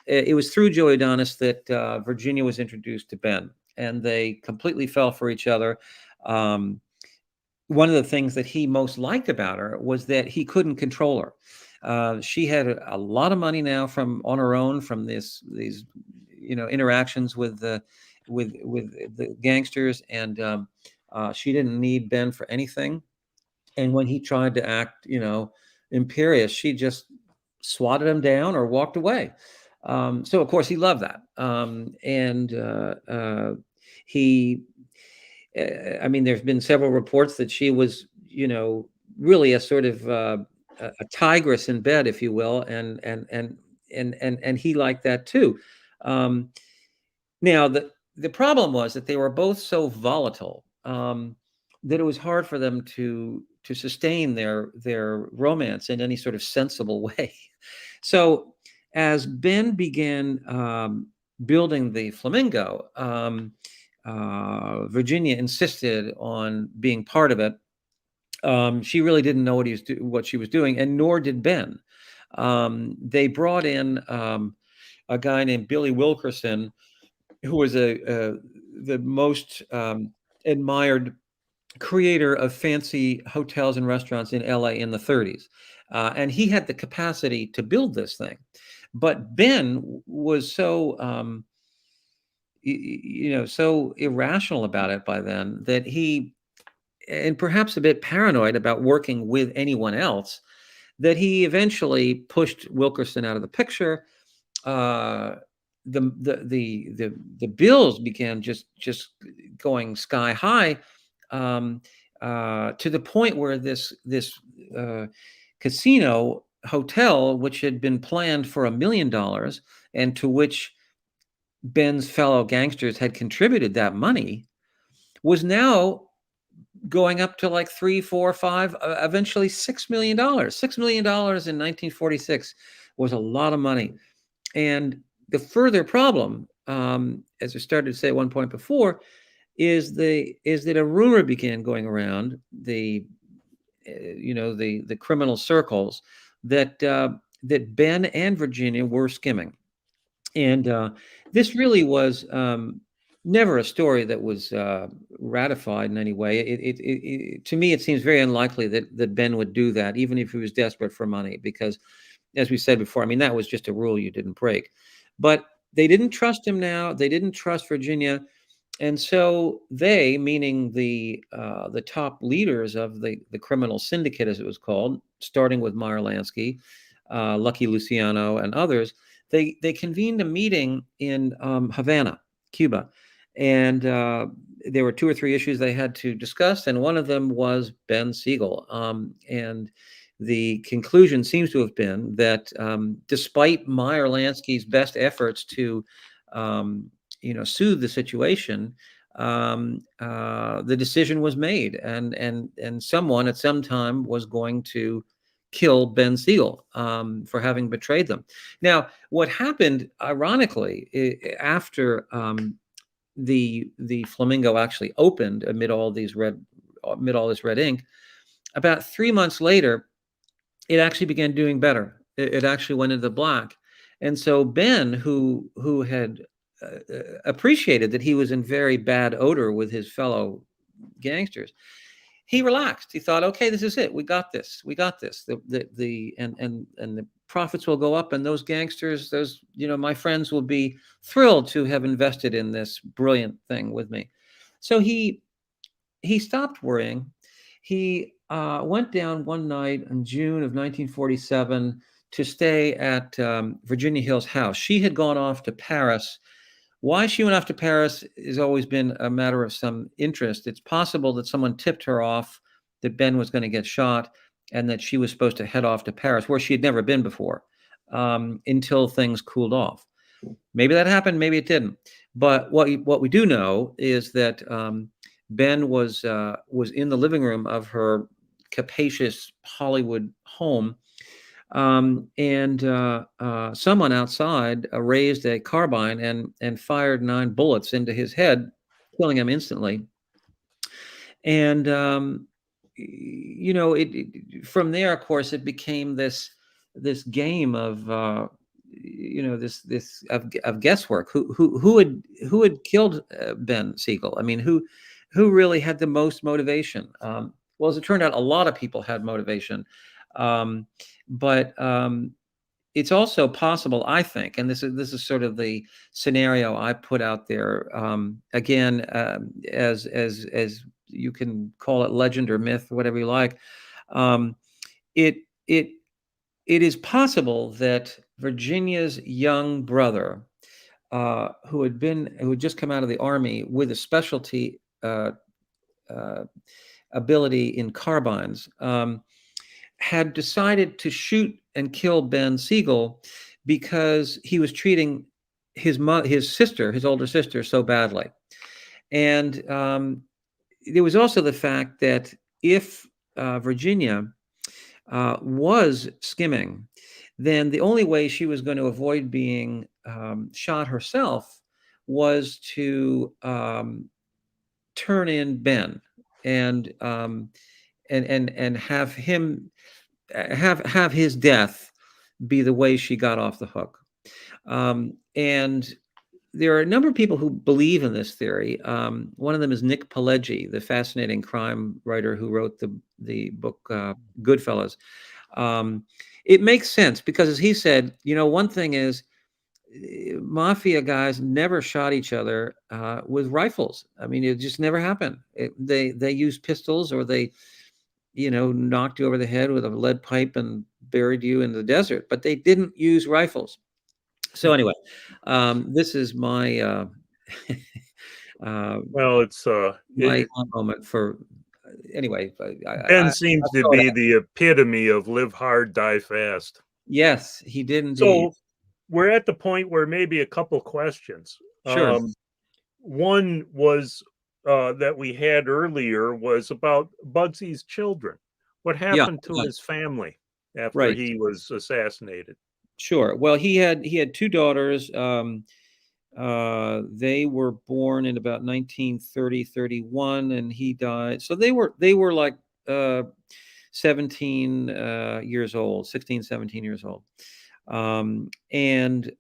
It was through Joey Adonis that Virginia was introduced to Ben, and they completely fell for each other. One of the things that he most liked about her was that he couldn't control her. She had a lot of money now on her own from these interactions with the gangsters, and she didn't need Ben for anything. And when he tried to act, imperious, she just swatted him down or walked away. So of course he loved that. There's been several reports that she was, really a sort of a tigress in bed, if you will, and he liked that too. Now the problem was that they were both so volatile that it was hard for them to sustain their romance in any sort of sensible way. So as Ben began building the Flamingo, Virginia insisted on being part of it. She really didn't know what she was doing, and nor did Ben. They brought in a guy named Billy Wilkerson, who was the most admired creator of fancy hotels and restaurants in LA in the 30s. And he had the capacity to build this thing. But Ben was so, so irrational about it by then that and perhaps a bit paranoid about working with anyone else, that he eventually pushed Wilkerson out of the picture. The bills began just going sky high, to the point where this casino hotel, which had been planned for $1 million and to which Ben's fellow gangsters had contributed that money, was now going up to like $3, $4, $5, eventually $6 million. $6 million in 1946 was a lot of money. And the further problem, as I started to say at one point before, is that a rumor began going around the criminal circles that Ben and Virginia were skimming, and this really was never a story that was ratified in any way. It to me, it seems very unlikely that Ben would do that, even if he was desperate for money, because, as we said before, that was just a rule you didn't break. But they didn't trust him now. They didn't trust Virginia. And so they, meaning the top leaders of the criminal syndicate, as it was called, starting with Meyer Lansky, Lucky Luciano, and others, they convened a meeting in Havana, Cuba. And there were 2 or 3 issues they had to discuss, and one of them was Ben Siegel. And the conclusion seems to have been that despite Meyer Lansky's best efforts to soothe the situation, the decision was made, and someone at some time was going to kill Ben Siegel for having betrayed them. Now, what happened, ironically, after the Flamingo actually opened amid all this red ink, about 3 months later, it actually began doing better. It actually went into the black, and so Ben, who had appreciated that he was in very bad odor with his fellow gangsters, he relaxed. He thought, okay, this is it. We got this. We got this. And the profits will go up, and those gangsters, my friends will be thrilled to have invested in this brilliant thing with me. So he stopped worrying. He went down one night in June of 1947 to stay at Virginia Hill's house. She had gone off to Paris. Why she went off to Paris has always been a matter of some interest. It's possible that someone tipped her off that Ben was going to get shot and that she was supposed to head off to Paris, where she had never been before, until things cooled off. Maybe that happened, maybe it didn't. But what we do know is that Ben was in the living room of her capacious Hollywood home, and someone outside raised a carbine and fired 9 bullets into his head, killing him instantly. And from there, of course, it became this game of this of guesswork. Who had killed Ben Siegel? I mean, who really had the most motivation? Well, as it turned out, a lot of people had motivation. But it's also possible, I think, and this is sort of the scenario I put out there. Again, as you can call it, legend or myth, whatever you like. It is possible that Virginia's young brother, who had just come out of the army with a specialty ability in carbines, had decided to shoot and kill Ben Siegel because he was treating his older sister, so badly. And there was also the fact that if Virginia was skimming, then the only way she was going to avoid being shot herself was to turn in Ben and have him have his death be the way she got off the hook. And there are a number of people who believe in this theory. One of them is Nick Pileggi, the fascinating crime writer who wrote the book Goodfellas. It makes sense because, as he said, one thing is mafia guys never shot each other with rifles. I mean, it just never happened. They used pistols, or they knocked you over the head with a lead pipe and buried you in the desert, but they didn't use rifles. So anyway, this is my well, it's my moment for anyway. Ben seems to be the epitome of live hard, die fast. Yes, he did indeed. So we're at the point where maybe a couple questions. Sure. One was that we had earlier was about Bugsy's children. What happened to his family after he was assassinated? Sure. Well, he had 2 daughters. They were born in about 1930-31, and he died. So they were like 17 years old, 16, 17 years old. And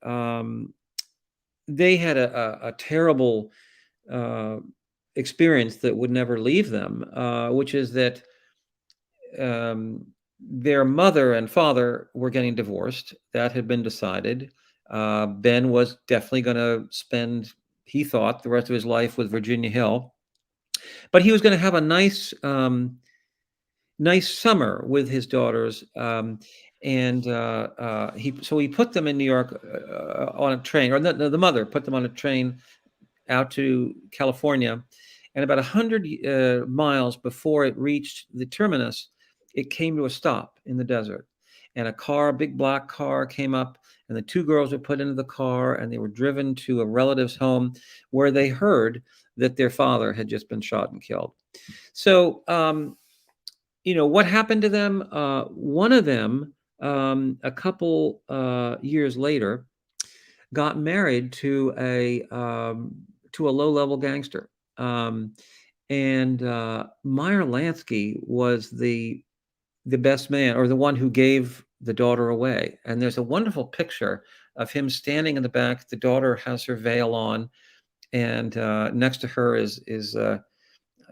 they had a terrible experience that would never leave them, which is that their mother and father were getting divorced. That had been decided. Ben was definitely going to spend, he thought, the rest of his life with Virginia Hill, but he was going to have a nice summer with his daughters. And he put them in New York on a train, or the mother put them on a train out to California, and about 100 miles before it reached the terminus, it came to a stop in the desert, and a big black car came up, and the 2 girls were put into the car, and they were driven to a relative's home where they heard that their father had just been shot and killed. So what happened to them? One of them, a couple years later, got married to a low-level gangster. And Meyer Lansky was the best man, or the one who gave the daughter away. And there's a wonderful picture of him standing in the back. The daughter has her veil on, and next to her is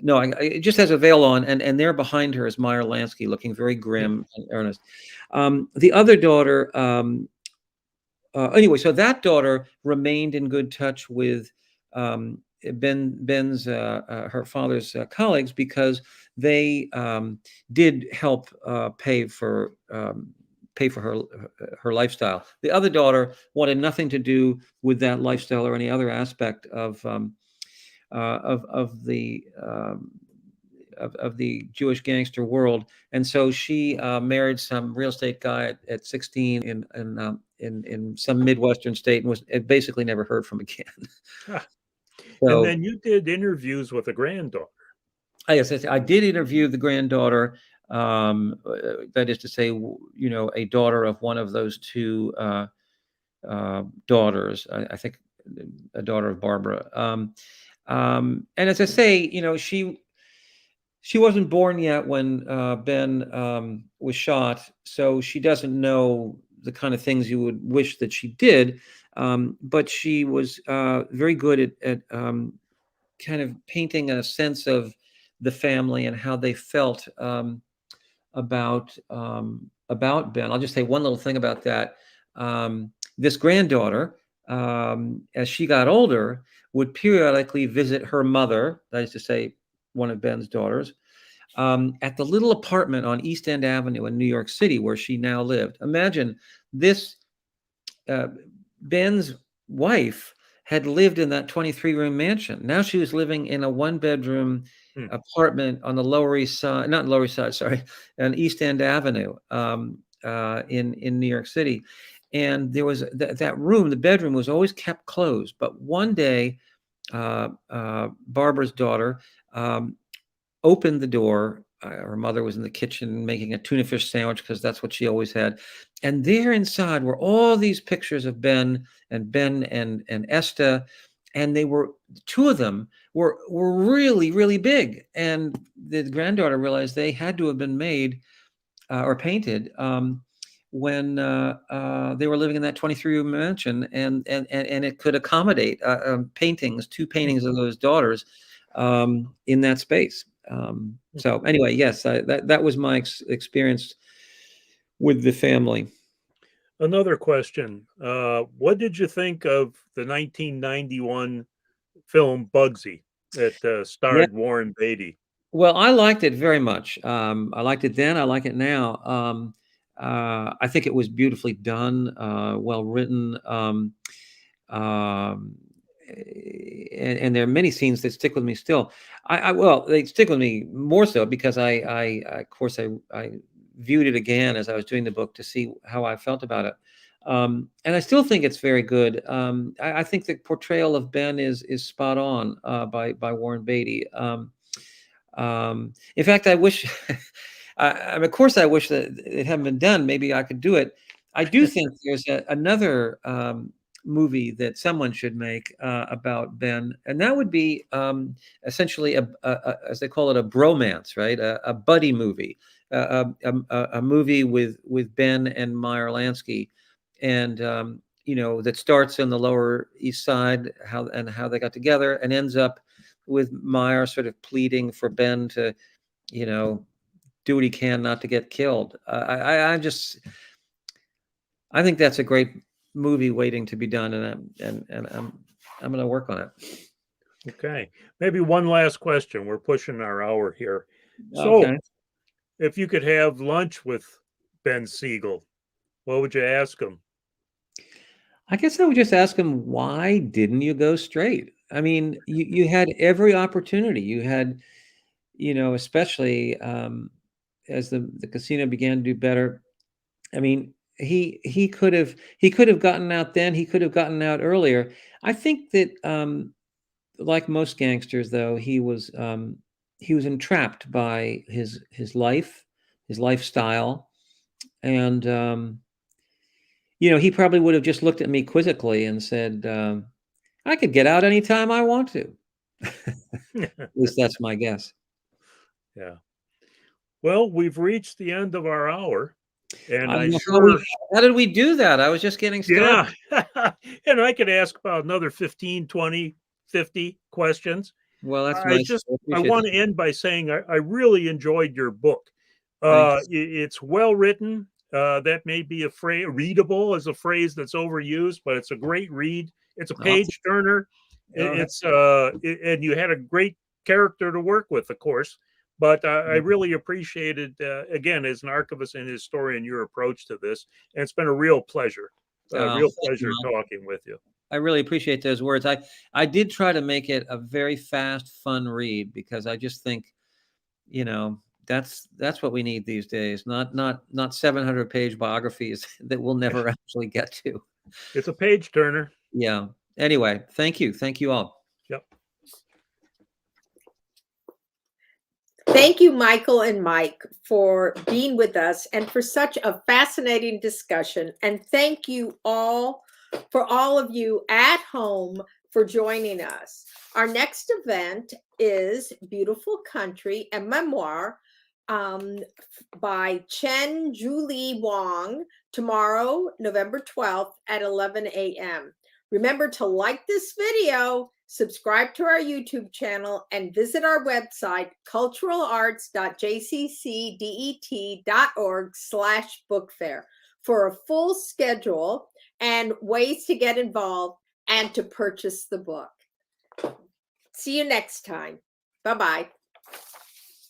no, it just has a veil on, and there behind her is Meyer Lansky, looking very grim and earnest. The other daughter, anyway, so that daughter remained in good touch with Ben's her father's colleagues, because they did help pay for her lifestyle. The other daughter wanted nothing to do with that lifestyle or any other aspect of the Jewish gangster world, and so she married some real estate guy at 16 in some Midwestern state, and was basically never heard from again. And So, then you did interviews with a granddaughter. yes, I did interview the granddaughter. That is to say, a daughter of one of those two daughters. I think a daughter of Barbara. And as I say, she wasn't born yet when Ben was shot, so she doesn't know the kind of things you would wish that she did. But she was very good at kind of painting a sense of the family and how they felt about Ben. I'll just say one little thing about that. This granddaughter, as she got older, would periodically visit her mother, that is to say, one of Ben's daughters, at the little apartment on East End Avenue in New York City, where she now lived. Imagine this. Ben's wife had lived in that 23-room mansion. Now she was living in a one-bedroom apartment on the Lower East Side, not Lower East Side, sorry, on East End Avenue in New York City. And there was that room, the bedroom was always kept closed. But one day, Barbara's daughter opened the door. Her mother was in the kitchen making a tuna fish sandwich, because that's what she always had. And there inside were all these pictures of Ben and Esther. And they were, two of them were really, really big. And the granddaughter realized they had to have been made or painted when they were living in that 23-room mansion, and it could accommodate paintings, two paintings of those daughters in that space. So anyway, yes, that was my experience with the family. Another question. What did you think of the 1991 film Bugsy that starred Warren Beatty? Well, I liked it very much. I liked it then. I like it now. I think it was beautifully done, well written. And there are many scenes that stick with me still. Well, they stick with me more so because of course, I viewed it again as I was doing the book to see how I felt about it. And I still think it's very good. I think the portrayal of Ben is spot on by Warren Beatty. In fact, I wish, of course, I wish that it hadn't been done. Maybe I could do it. I do think there's another movie that someone should make about Ben, and that would be essentially as they call it, a bromance, right? A buddy movie, a movie with Ben and Meyer Lansky, and that starts in the Lower East Side, how they got together, and ends up with Meyer sort of pleading for Ben to, do what he can not to get killed. I think that's a great movie waiting to be done, and I'm going to work on it. Okay, maybe one last question. We're pushing our hour here. So, Okay. if you could have lunch with Ben Siegel, what would you ask him? I guess I would just ask him, why didn't you go straight? I mean, you had every opportunity. You had, especially as the casino began to do better. I mean, he could have gotten out then. He could have gotten out earlier. I think that like most gangsters, though, he was he was entrapped by his life, his lifestyle, and he probably would have just looked at me quizzically and said, "I could get out anytime I want to." At least that's my guess. Yeah. Well, we've reached the end of our hour, and I I don't know sure, how did we do that? I was just getting started. yeah. And I could ask about another 15, 20, 50 questions. Well, that's I nice. just, I I appreciate want that. to end by saying I really enjoyed your book. Thank It's well written. That may be a phrase, readable is a phrase that's overused, but it's a great read. It's a you. Awesome. page turner. All right. And you had a great character to work with, of course. But I Mm-hmm. really appreciated, again, as an archivist and historian, your approach to this. And it's been a real pleasure, Thank you, Mike. talking with you. I really appreciate those words. I did try to make it a very fast, fun read because I just think, that's what we need these days. Not 700-page biographies that we'll never actually get to. It's a page turner. Yeah. Anyway, thank you. Thank you all. Yep. Thank you, Michael and Mike, for being with us and for such a fascinating discussion. And thank you all for all of you at home for joining us. Our next event is Beautiful Country, a memoir by Chen Julie Wong, tomorrow, November 12th at 11 a.m. Remember to like this video, subscribe to our YouTube channel, and visit our website, culturalarts.jccdet.org/bookfair for a full schedule and ways to get involved and to purchase the book. See you next time. Bye-bye.